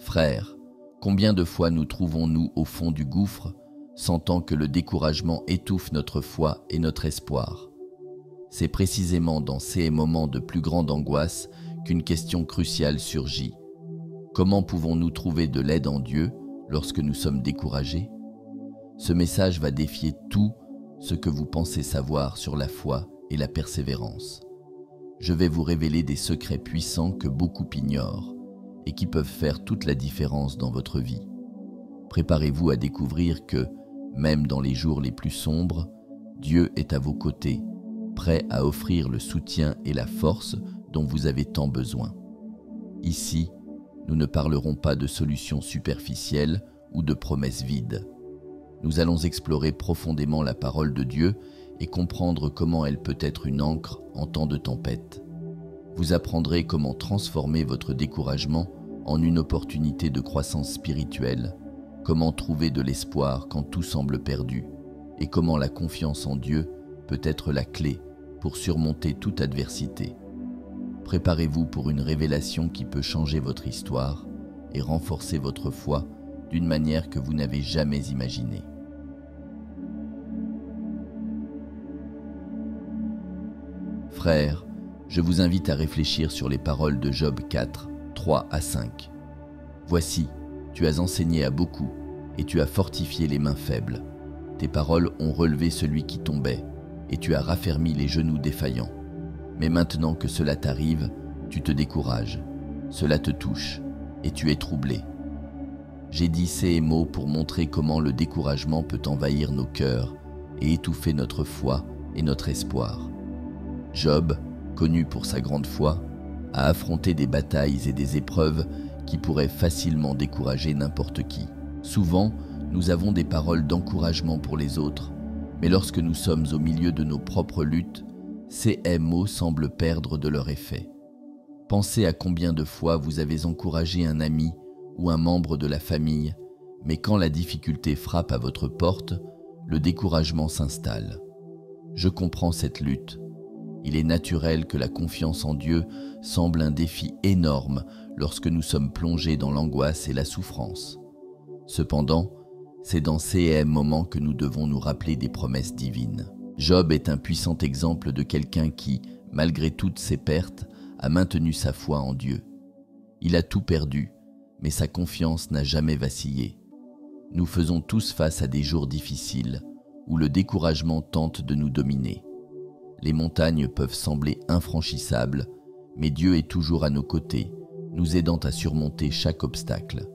Frères, combien de fois nous trouvons-nous au fond du gouffre, sentant que le découragement étouffe notre foi et notre espoir? C'est précisément dans ces moments de plus grande angoisse qu'une question cruciale surgit. Comment pouvons-nous trouver de l'aide en Dieu lorsque nous sommes découragés? Ce message va défier tout ce que vous pensez savoir sur la foi et la persévérance. Je vais vous révéler des secrets puissants que beaucoup ignorent et qui peuvent faire toute la différence dans votre vie. Préparez-vous à découvrir que, même dans les jours les plus sombres, Dieu est à vos côtés, prêt à offrir le soutien et la force dont vous avez tant besoin. Ici, nous ne parlerons pas de solutions superficielles ou de promesses vides. Nous allons explorer profondément la parole de Dieu et comprendre comment elle peut être une ancre en temps de tempête. Vous apprendrez comment transformer votre découragement en une opportunité de croissance spirituelle, comment trouver de l'espoir quand tout semble perdu, et comment la confiance en Dieu peut être la clé pour surmonter toute adversité. Préparez-vous pour une révélation qui peut changer votre histoire et renforcer votre foi d'une manière que vous n'avez jamais imaginée. Frères, je vous invite à réfléchir sur les paroles de Job 4, 3 à 5. Voici, tu as enseigné à beaucoup, et tu as fortifié les mains faibles. Tes paroles ont relevé celui qui tombait, et tu as raffermi les genoux défaillants. Mais maintenant que cela t'arrive, tu te décourages, cela te touche, et tu es troublé. J'ai dit ces mots pour montrer comment le découragement peut envahir nos cœurs et étouffer notre foi et notre espoir. Job, connu pour sa grande foi, a affronté des batailles et des épreuves qui pourraient facilement décourager n'importe qui. Souvent, nous avons des paroles d'encouragement pour les autres, mais lorsque nous sommes au milieu de nos propres luttes, ces mots semblent perdre de leur effet. Pensez à combien de fois vous avez encouragé un ami ou un membre de la famille, mais quand la difficulté frappe à votre porte, le découragement s'installe. Je comprends cette lutte. Il est naturel que la confiance en Dieu semble un défi énorme lorsque nous sommes plongés dans l'angoisse et la souffrance. Cependant, c'est dans ces moments que nous devons nous rappeler des promesses divines. Job est un puissant exemple de quelqu'un qui, malgré toutes ses pertes, a maintenu sa foi en Dieu. Il a tout perdu, mais sa confiance n'a jamais vacillé. Nous faisons tous face à des jours difficiles, où le découragement tente de nous dominer. Les montagnes peuvent sembler infranchissables, mais Dieu est toujours à nos côtés, nous aidant à surmonter chaque obstacle.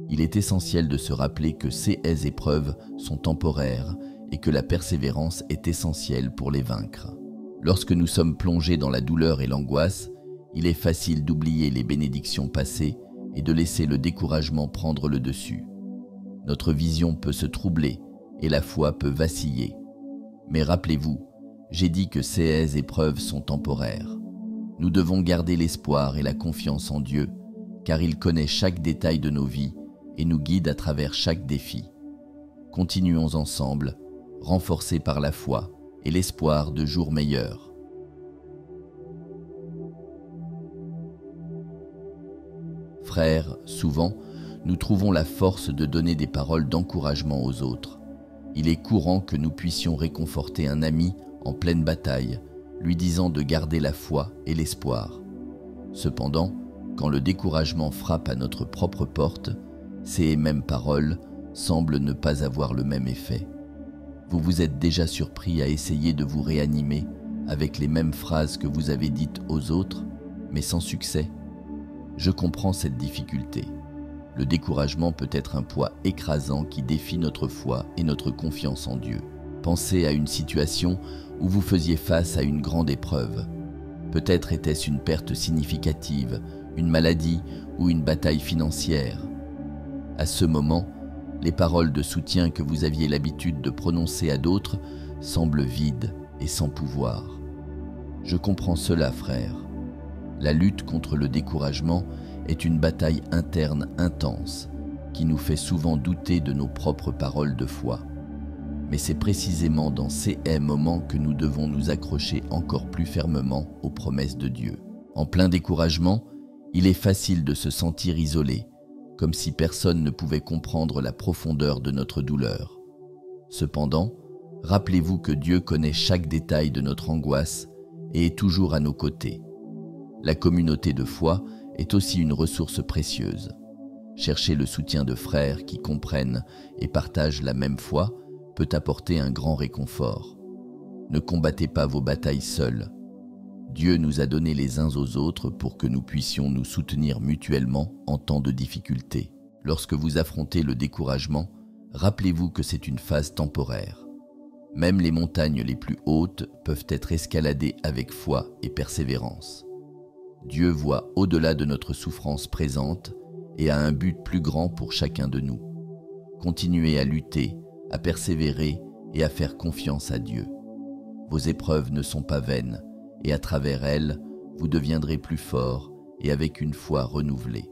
Il est essentiel de se rappeler que ces épreuves sont temporaires et que la persévérance est essentielle pour les vaincre. Lorsque nous sommes plongés dans la douleur et l'angoisse, il est facile d'oublier les bénédictions passées et de laisser le découragement prendre le dessus. Notre vision peut se troubler et la foi peut vaciller. Mais rappelez-vous, j'ai dit que ces épreuves sont temporaires. Nous devons garder l'espoir et la confiance en Dieu, car il connaît chaque détail de nos vies et nous guide à travers chaque défi. Continuons ensemble, renforcés par la foi et l'espoir de jours meilleurs. Frères, souvent, nous trouvons la force de donner des paroles d'encouragement aux autres. Il est courant que nous puissions réconforter un ami en pleine bataille, lui disant de garder la foi et l'espoir. Cependant, quand le découragement frappe à notre propre porte, ces mêmes paroles semblent ne pas avoir le même effet. Vous vous êtes déjà surpris à essayer de vous réanimer avec les mêmes phrases que vous avez dites aux autres, mais sans succès. Je comprends cette difficulté. Le découragement peut être un poids écrasant qui défie notre foi et notre confiance en Dieu. Pensez à une situation où vous faisiez face à une grande épreuve. Peut-être était-ce une perte significative, une maladie ou une bataille financière. À ce moment, les paroles de soutien que vous aviez l'habitude de prononcer à d'autres semblent vides et sans pouvoir. Je comprends cela, frère. La lutte contre le découragement est une bataille interne intense qui nous fait souvent douter de nos propres paroles de foi. Mais c'est précisément dans ces moments que nous devons nous accrocher encore plus fermement aux promesses de Dieu. En plein découragement, il est facile de se sentir isolé, comme si personne ne pouvait comprendre la profondeur de notre douleur. Cependant, rappelez-vous que Dieu connaît chaque détail de notre angoisse et est toujours à nos côtés. La communauté de foi est aussi une ressource précieuse. Chercher le soutien de frères qui comprennent et partagent la même foi peut apporter un grand réconfort. Ne combattez pas vos batailles seuls. Dieu nous a donné les uns aux autres pour que nous puissions nous soutenir mutuellement en temps de difficulté. Lorsque vous affrontez le découragement, rappelez-vous que c'est une phase temporaire. Même les montagnes les plus hautes peuvent être escaladées avec foi et persévérance. Dieu voit au-delà de notre souffrance présente et a un but plus grand pour chacun de nous. Continuez à lutter, à persévérer et à faire confiance à Dieu. Vos épreuves ne sont pas vaines, et à travers elles, vous deviendrez plus fort et avec une foi renouvelée.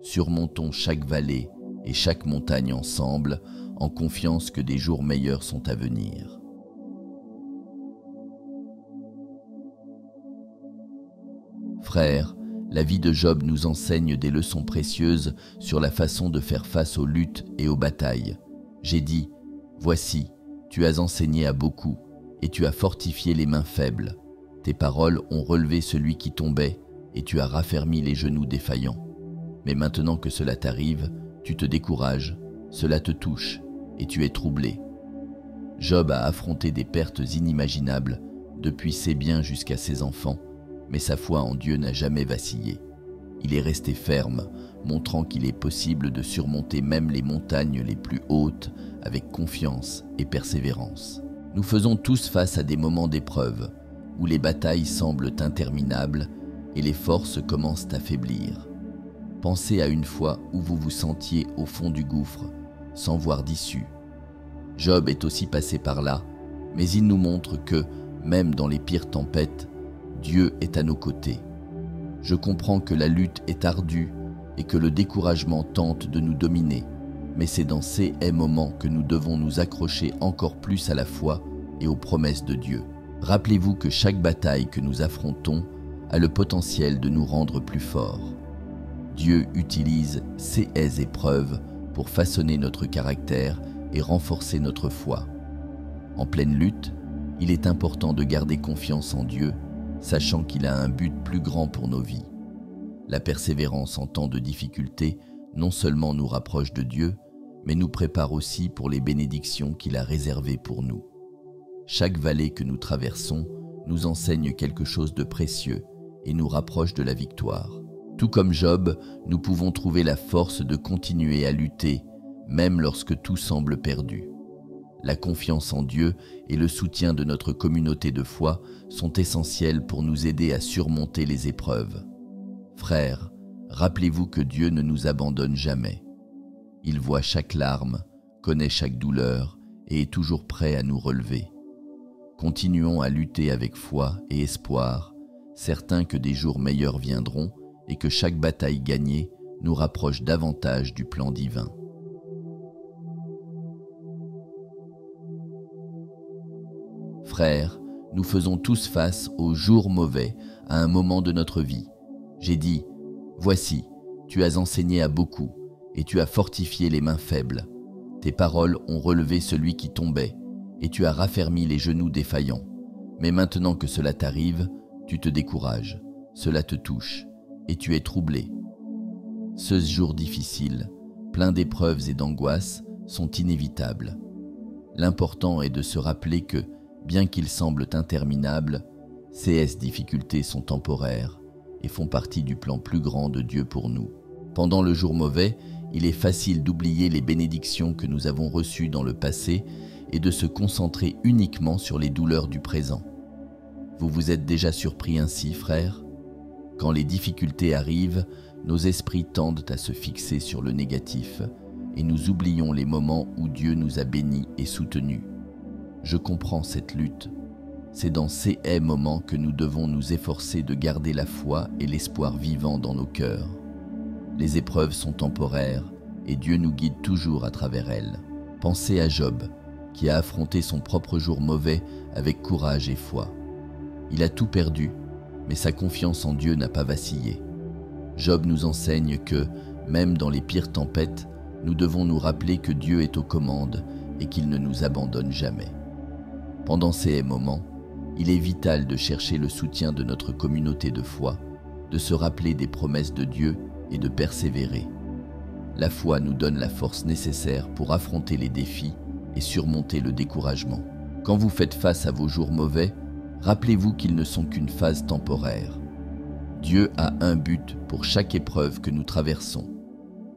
Surmontons chaque vallée et chaque montagne ensemble, en confiance que des jours meilleurs sont à venir. Frères, la vie de Job nous enseigne des leçons précieuses sur la façon de faire face aux luttes et aux batailles. J'ai dit, « Voici, tu as enseigné à beaucoup, et tu as fortifié les mains faibles. Tes paroles ont relevé celui qui tombait, et tu as raffermi les genoux défaillants. Mais maintenant que cela t'arrive, tu te décourages, cela te touche, et tu es troublé. » Job a affronté des pertes inimaginables, depuis ses biens jusqu'à ses enfants, mais sa foi en Dieu n'a jamais vacillé. Il est resté ferme, montrant qu'il est possible de surmonter même les montagnes les plus hautes avec confiance et persévérance. Nous faisons tous face à des moments d'épreuve, où les batailles semblent interminables et les forces commencent à faiblir. Pensez à une fois où vous vous sentiez au fond du gouffre, sans voir d'issue. Job est aussi passé par là, mais il nous montre que, même dans les pires tempêtes, Dieu est à nos côtés. Je comprends que la lutte est ardue et que le découragement tente de nous dominer, mais c'est dans ces moments que nous devons nous accrocher encore plus à la foi et aux promesses de Dieu. Rappelez-vous que chaque bataille que nous affrontons a le potentiel de nous rendre plus forts. Dieu utilise ces épreuves pour façonner notre caractère et renforcer notre foi. En pleine lutte, il est important de garder confiance en Dieu, sachant qu'il a un but plus grand pour nos vies. La persévérance en temps de difficulté non seulement nous rapproche de Dieu, mais nous prépare aussi pour les bénédictions qu'il a réservées pour nous. Chaque vallée que nous traversons nous enseigne quelque chose de précieux et nous rapproche de la victoire. Tout comme Job, nous pouvons trouver la force de continuer à lutter, même lorsque tout semble perdu. La confiance en Dieu et le soutien de notre communauté de foi sont essentiels pour nous aider à surmonter les épreuves. Frères, rappelez-vous que Dieu ne nous abandonne jamais. Il voit chaque larme, connaît chaque douleur et est toujours prêt à nous relever. Continuons à lutter avec foi et espoir, certains que des jours meilleurs viendront et que chaque bataille gagnée nous rapproche davantage du plan divin. Frères, nous faisons tous face aux jours mauvais à un moment de notre vie. J'ai dit, « Voici, tu as enseigné à beaucoup, et tu as fortifié les mains faibles. Tes paroles ont relevé celui qui tombait, et tu as raffermi les genoux défaillants. Mais maintenant que cela t'arrive, tu te décourages, cela te touche, et tu es troublé. » Ce jour difficile, plein d'épreuves et d'angoisses, sont inévitables. L'important est de se rappeler que, bien qu'ils semblent interminables, ces difficultés sont temporaires et font partie du plan plus grand de Dieu pour nous. Pendant le jour mauvais, il est facile d'oublier les bénédictions que nous avons reçues dans le passé et de se concentrer uniquement sur les douleurs du présent. Vous vous êtes déjà surpris ainsi, frères ? Quand les difficultés arrivent, nos esprits tendent à se fixer sur le négatif et nous oublions les moments où Dieu nous a bénis et soutenus. Je comprends cette lutte. C'est dans ces moments que nous devons nous efforcer de garder la foi et l'espoir vivants dans nos cœurs. Les épreuves sont temporaires et Dieu nous guide toujours à travers elles. Pensez à Job, qui a affronté son propre jour mauvais avec courage et foi. Il a tout perdu, mais sa confiance en Dieu n'a pas vacillé. Job nous enseigne que, Même dans les pires tempêtes, nous devons nous rappeler que Dieu est aux commandes et qu'il ne nous abandonne jamais. Pendant ces moments, il est vital de chercher le soutien de notre communauté de foi, de se rappeler des promesses de Dieu et de persévérer. La foi nous donne la force nécessaire pour affronter les défis et surmonter le découragement. Quand vous faites face à vos jours mauvais, rappelez-vous qu'ils ne sont qu'une phase temporaire. Dieu a un but pour chaque épreuve que nous traversons.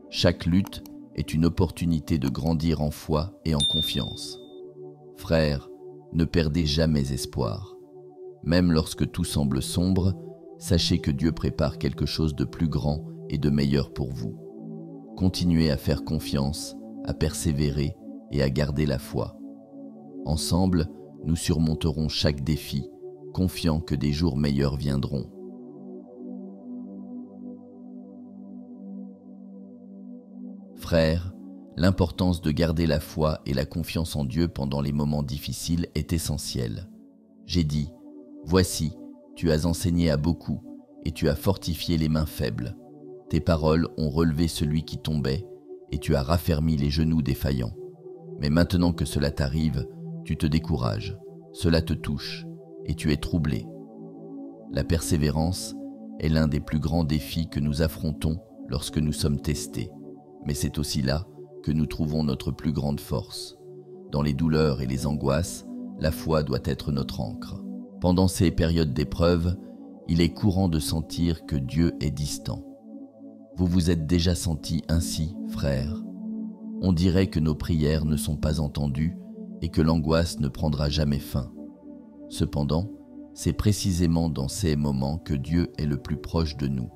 Chaque lutte est une opportunité de grandir en foi et en confiance. Frères, ne perdez jamais espoir. Même lorsque tout semble sombre, sachez que Dieu prépare quelque chose de plus grand et de meilleur pour vous. Continuez à faire confiance, à persévérer et à garder la foi. Ensemble, nous surmonterons chaque défi, confiants que des jours meilleurs viendront. Frères, l'importance de garder la foi et la confiance en Dieu pendant les moments difficiles est essentielle. J'ai dit, voici, tu as enseigné à beaucoup et tu as fortifié les mains faibles. Tes paroles ont relevé celui qui tombait et tu as raffermi les genoux défaillants. Mais maintenant que cela t'arrive, tu te décourages, cela te touche et tu es troublé. La persévérance est l'un des plus grands défis que nous affrontons lorsque nous sommes testés. Mais c'est aussi là que nous trouvons notre plus grande force. Dans les douleurs et les angoisses, la foi doit être notre ancre. Pendant ces périodes d'épreuve, il est courant de sentir que Dieu est distant. Vous vous êtes déjà senti ainsi, frères. On dirait que nos prières ne sont pas entendues et que l'angoisse ne prendra jamais fin. Cependant, c'est précisément dans ces moments que Dieu est le plus proche de nous.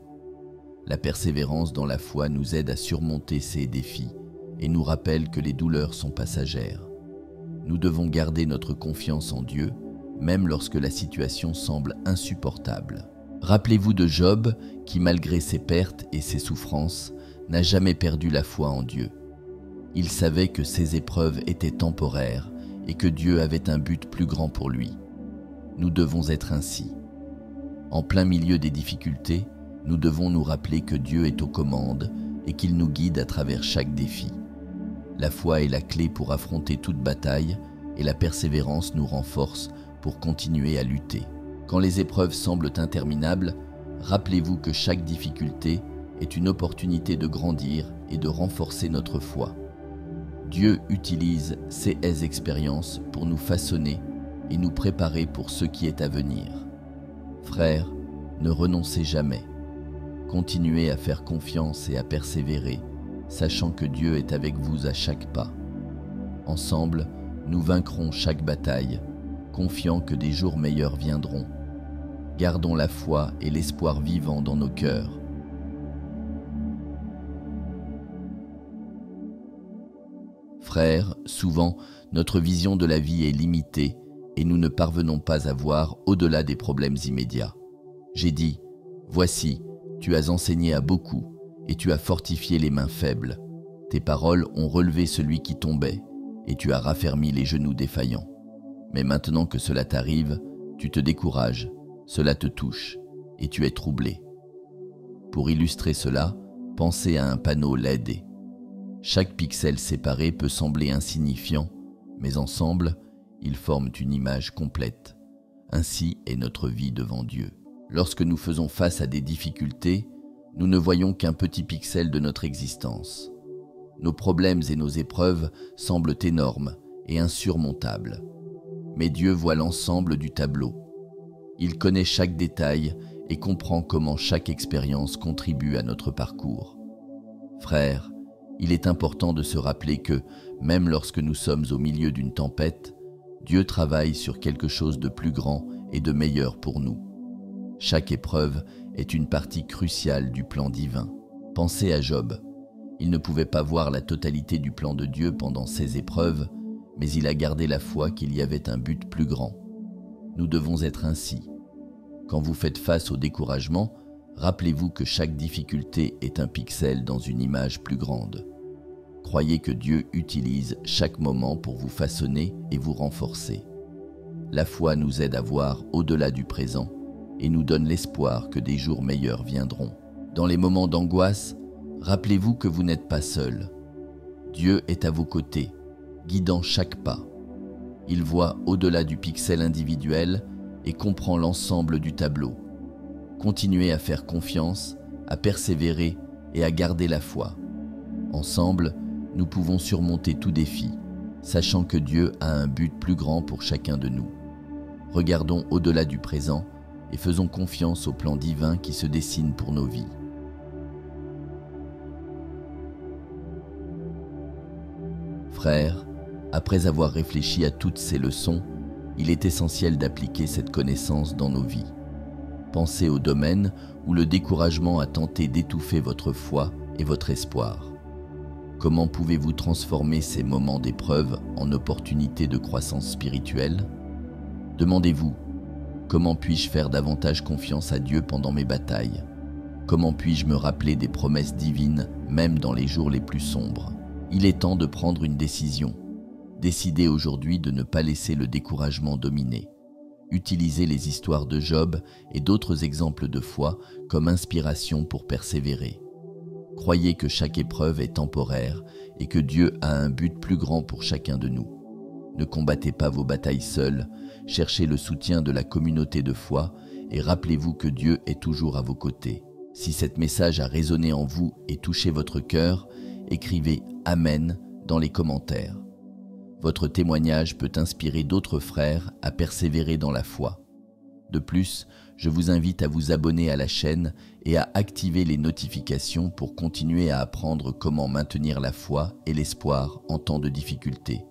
La persévérance dans la foi nous aide à surmonter ces défis et nous rappelle que les douleurs sont passagères. Nous devons garder notre confiance en Dieu, même lorsque la situation semble insupportable. Rappelez-vous de Job qui, malgré ses pertes et ses souffrances, n'a jamais perdu la foi en Dieu. Il savait que ces épreuves étaient temporaires et que Dieu avait un but plus grand pour lui. Nous devons être ainsi. En plein milieu des difficultés, nous devons nous rappeler que Dieu est aux commandes et qu'il nous guide à travers chaque défi. La foi est la clé pour affronter toute bataille et la persévérance nous renforce pour continuer à lutter. Quand les épreuves semblent interminables, rappelez-vous que chaque difficulté est une opportunité de grandir et de renforcer notre foi. Dieu utilise ces expériences pour nous façonner et nous préparer pour ce qui est à venir. Frères, ne renoncez jamais. Continuez à faire confiance et à persévérer, sachant que Dieu est avec vous à chaque pas. Ensemble, nous vaincrons chaque bataille, confiants que des jours meilleurs viendront. Gardons la foi et l'espoir vivant dans nos cœurs. Frères, souvent, notre vision de la vie est limitée et nous ne parvenons pas à voir au-delà des problèmes immédiats. J'ai dit, voici, tu as enseigné à beaucoup et tu as fortifié les mains faibles. Tes paroles ont relevé celui qui tombait et tu as raffermi les genoux défaillants. Mais maintenant que cela t'arrive, tu te décourages, cela te touche et tu es troublé. Pour illustrer cela, pensez à un panneau LED. Chaque pixel séparé peut sembler insignifiant, mais ensemble, ils forment une image complète. Ainsi est notre vie devant Dieu. Lorsque nous faisons face à des difficultés, nous ne voyons qu'un petit pixel de notre existence. Nos problèmes et nos épreuves semblent énormes et insurmontables. Mais Dieu voit l'ensemble du tableau. Il connaît chaque détail et comprend comment chaque expérience contribue à notre parcours. Frères, il est important de se rappeler que, même lorsque nous sommes au milieu d'une tempête, Dieu travaille sur quelque chose de plus grand et de meilleur pour nous. Chaque épreuve est une partie cruciale du plan divin. Pensez à Job. Il ne pouvait pas voir la totalité du plan de Dieu pendant ces épreuves, mais il a gardé la foi qu'il y avait un but plus grand. Nous devons être ainsi. Quand vous faites face au découragement, rappelez-vous que chaque difficulté est un pixel dans une image plus grande. Croyez que Dieu utilise chaque moment pour vous façonner et vous renforcer. La foi nous aide à voir au-delà du présent et nous donne l'espoir que des jours meilleurs viendront. Dans les moments d'angoisse, Rappelez-vous que vous n'êtes pas seul. Dieu est à vos côtés, guidant chaque pas. Il voit au-delà du pixel individuel et comprend l'ensemble du tableau. Continuez à faire confiance, à persévérer et à garder la foi. Ensemble, nous pouvons surmonter tout défi, sachant que Dieu a un but plus grand pour chacun de nous. Regardons au-delà du présent et faisons confiance au plan divin qui se dessine pour nos vies. Frères, après avoir réfléchi à toutes ces leçons, il est essentiel d'appliquer cette connaissance dans nos vies. Pensez aux domaines où le découragement a tenté d'étouffer votre foi et votre espoir. Comment pouvez-vous transformer ces moments d'épreuve en opportunités de croissance spirituelle? Demandez-vous, comment puis-je faire davantage confiance à Dieu pendant mes batailles? Comment puis-je me rappeler des promesses divines, même dans les jours les plus sombres? Il est temps de prendre une décision. Décidez aujourd'hui de ne pas laisser le découragement dominer. Utilisez les histoires de Job et d'autres exemples de foi comme inspiration pour persévérer. Croyez que chaque épreuve est temporaire et que Dieu a un but plus grand pour chacun de nous. Ne combattez pas vos batailles seuls, cherchez le soutien de la communauté de foi et rappelez-vous que Dieu est toujours à vos côtés. Si cet message a résonné en vous et touché votre cœur, écrivez « Amen » dans les commentaires. Votre témoignage peut inspirer d'autres frères à persévérer dans la foi. De plus, je vous invite à vous abonner à la chaîne et à activer les notifications pour continuer à apprendre comment maintenir la foi et l'espoir en temps de difficulté.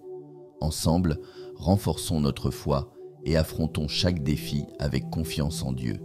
Ensemble, renforçons notre foi et affrontons chaque défi avec confiance en Dieu.